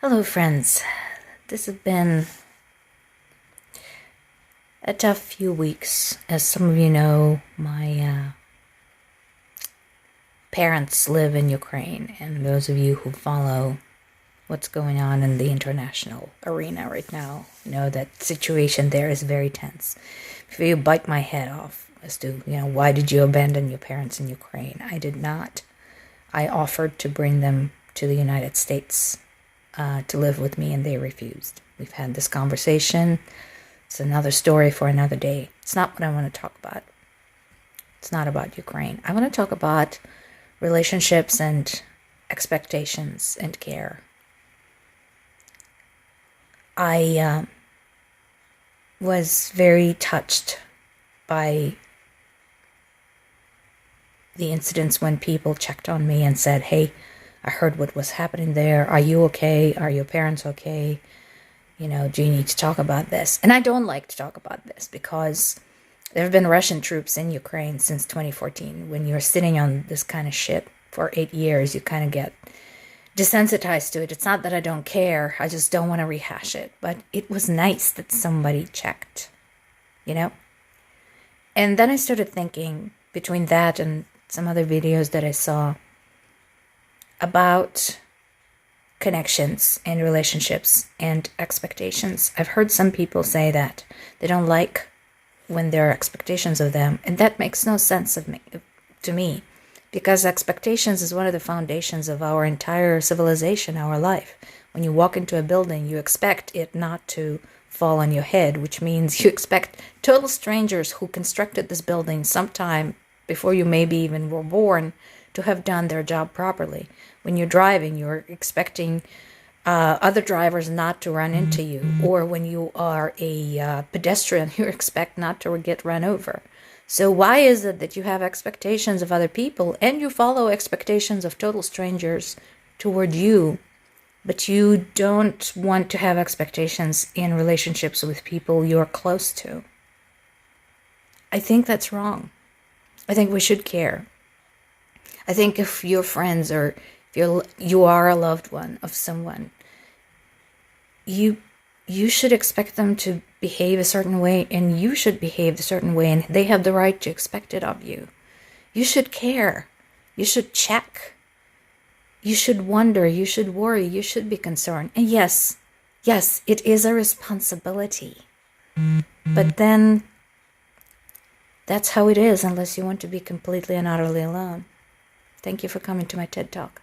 Hello, friends. This has been a tough few weeks. As some of you know, my parents live in Ukraine, and those of you who follow what's going on in the international arena right now know that the situation there is very tense. If you bite my head off as to, why did you abandon your parents in Ukraine? I did not. I offered to bring them to the United States to live with me, and they refused. We've had this conversation. It's another story for another day. It's not what I want to talk about. It's not about Ukraine. I want to talk about relationships and expectations and care. I was very touched by the incidents when people checked on me and said, "Hey, I heard what was happening there. Are you okay? Are your parents okay? Do you need to talk about this?" And I don't like to talk about this because there have been Russian troops in Ukraine since 2014. When you're sitting on this kind of shit for 8 years, you kind of get desensitized to it. It's not that I don't care. I just don't want to rehash it. But it was nice that somebody checked, And then I started thinking, between that and some other videos that I saw, about connections and relationships and expectations. I've heard some people say that they don't like when there are expectations of them, and that makes no sense to me, because expectations is one of the foundations of our entire civilization, our life. When you walk into a building, you expect it not to fall on your head, which means you expect total strangers who constructed this building sometime before you maybe even were born to have done their job properly. When you're driving, you're expecting other drivers not to run into you. Or when you are a pedestrian, you expect not to get run over. So why is it that you have expectations of other people and you follow expectations of total strangers toward you, but you don't want to have expectations in relationships with people you're close to? I think that's wrong. I think we should care. I think if you're friends or if you are a loved one of someone, you should expect them to behave a certain way, and you should behave a certain way, and they have the right to expect it of you. You should care. You should check. You should wonder. You should worry. You should be concerned. And yes, it is a responsibility. But then that's how it is, unless you want to be completely and utterly alone. Thank you for coming to my TED Talk.